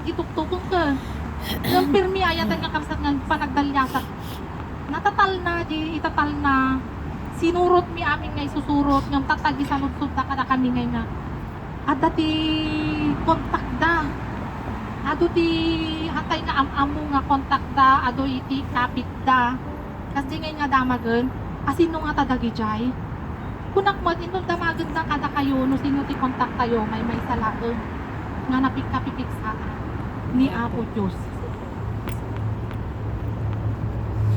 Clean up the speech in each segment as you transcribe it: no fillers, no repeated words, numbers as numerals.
ituktukong ka. Ng pirmi ayatan nga kapsat nga panagdalyasak. Natatal na, di itatal na. Sinurot mi amin ngay susurot, ng tatagi sa nudsud na kada kami ngay nga. At dati kontak da. Ado ti hatay nga am-amo nga kontak da, ado iti kapit da. Kasi ngay nga damagan, asino nga tadagi jay. Kunak mo, inong damagan da kada kayo, no sino ti kontak tayo, may salaang. Nga napikapipik sa ni Apo Diyos.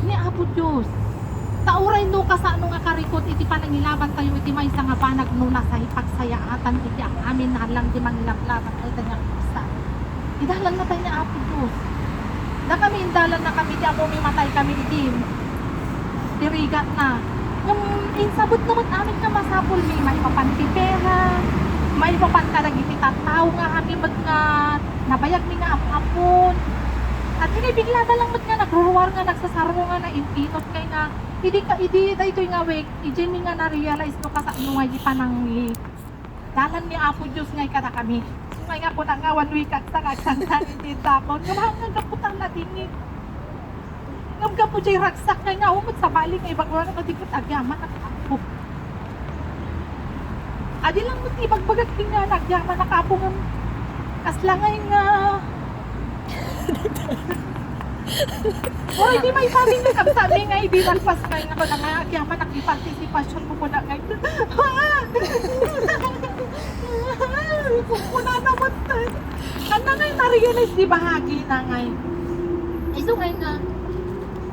Ni Apo Diyos. Tauray no kasano nga karikot iti panangilaban tayo iti may nga panag no nasa ipagsayaatan iti ang amin na lang di mangilablaban ay tanya kusa. Idalan na tayo ni Apo Diyos. Da kami indalan na kami di ako mimatay kami itim. Dirigat na. Yung insabot naman amin nga masapol may papantipera, may papantarag iti tataw nga kami mag nga nabayag mi nga apapon. At bigla na lang mat nga nagruruwar nga nagsasarmo nga na impinot kay nga idi da ito'y nga wek iji mi nga na-realize no kasano nga di panang dalan ni Apo Diyos ngay kada kami. Sumay nga po na nga 1 week at sang iti tapon nga kaputang na dingin. Ngam po jay ragsak kay nga umot sa baling ay bagwa na kadikot agyaman nakapo. Adi lang mo ti bagbagat nga nagyaman nakapo nga kaslangay nga Oy, di may sabi nga kapsabi nga hindi nagpas na nga ko na nga agyaman nakipartisipasyon ko na nga. Kuna naman tayo. Ano nga na-realize di bahagi na nga. Iso nga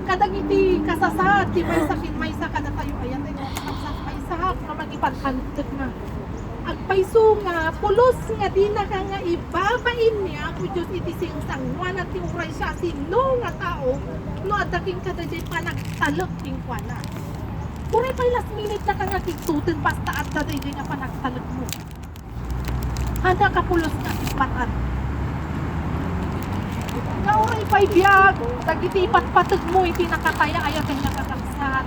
kadagiti kasasad, di may sakit, may sakada tayo, ayan tayo, may sakit na mag-ipagkantot na. Agpaiso nga, pulos nga, di na ka nga ibabain niya, ako Diyos iti singsangwan at tiuray siya, sino nga tao, no adaking kada dyan pa nagtalok ting kwana. Kuray pa last minute na ka nga tigtutin, basta at kada dyan nga pa nagtalok mo. Handa ka pulos nga ipatan. Nauray pa'y biyag, dagiti ipatpatag mo, iti nakataya, ayaw kayo nakakaksa.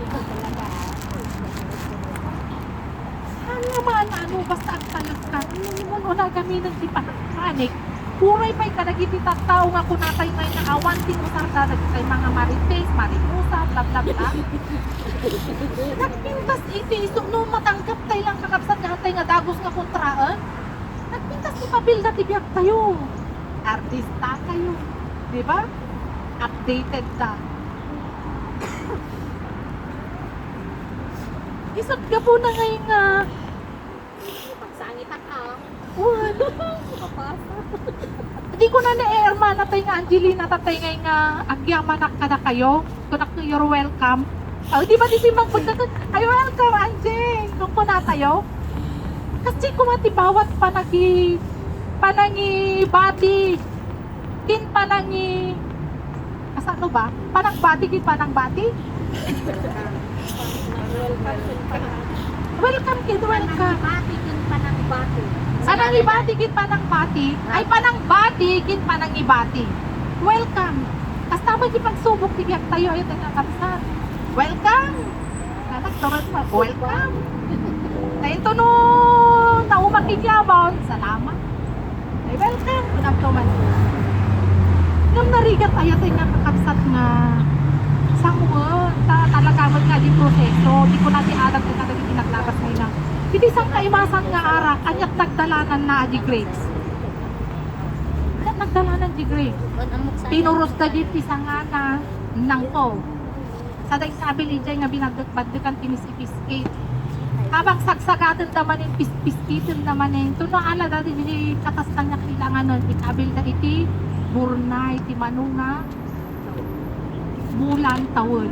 Ano man, basta ang talagkan, ano na gaminan di panagpanik. Puray pa'y kadagiti tataw nga kunatay na yung naawan, tinusar na dagitay mga marites, marimusa, bla bla bla. Nagpintas iti, iso no matanggap tayo lang kakapsat nga hatay nga dagos nga kontraan. Nagpintas ni Pabil na tibiyag tayo. Artista kayo. Diba? Updated na. Isot ka po na ngayon nga. Pagsangit ka. Kapasa. Hindi ko na na-airman na tayo nga Angelina tatay ngayon nga agyamanak ka na kayo. Kunak na you're welcome. Oh, di ba di si magpagdagan? Ay, welcome Angie. Kung po na tayo. Kasi kumati bawat panangi bati. Kin panangi asano ba? Panangbati kin panangbati? Welcome kin welcome. Bati kin panangbati. Panangibati kin panangbati. Ay panangbati kin panangibati. Welcome. Kas tama di pagsubok ti biyak tayo ayo nga kapsa. Welcome. Anak torot mo. Welcome. Tayo no taumak ikyabon. Salamat. Ay welcome. Kunap to man. Ngam narigat ayat nga kakapsat nga sanguan talaga mo nga di proseso di ko na si adat nga naging pinaglabas ngayon na hindi sang kaimasan nga arak anyat nagdalanan na di grades nagdalanan di grades pinuros na di tisangana nang to sa day sabi lijay nga binagdagbadukan tinisipiskate habang sagsagatin naman yung pispiskitin naman yung ito na ala dati di katastang niya kailangan nun ikabil na iti burnay, ti manunga, bulan, tawon.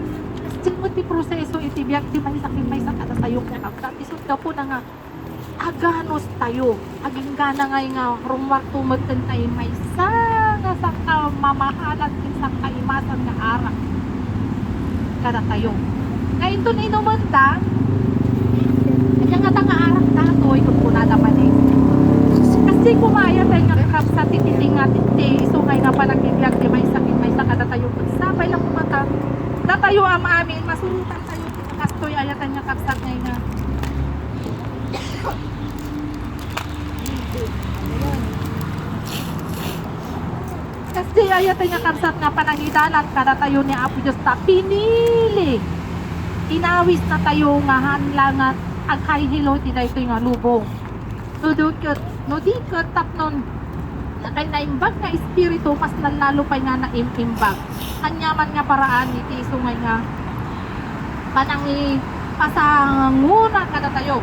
Kasi mo ti proseso, iti biyak, ti may sakit tayo nga kapsat. Isot ka po na nga, aganos tayo. Aging gana nga rumwar tumagtan tayo may nga sa mamahalan, sa kaimasan nga arak. Kada tayo. Ngayon to na inumanda, kanya nga tanga arak dato, ito po na naman eh. Kasi kumaya tayo nga kapsa tititing nga titi isungay nga pa nagbibiyag di may sakit may sakada tayo sabay lang kumata natayo am amin masurutan tayo kastoy ayatan nga kapsa ngayon nga Kasi ayat nga karsat nga panangidalan kada tayo ni Apo Diyos ta pinili. Inawis na tayo nga hanlangan ang kahihilo ti daytoy nga lubong. No di ket tapnon kay naimbag nga espiritu mas nalalo pa nga naimbag. Kanyaman nga paraan iti sungay nga panangi pasangunan kada tayo.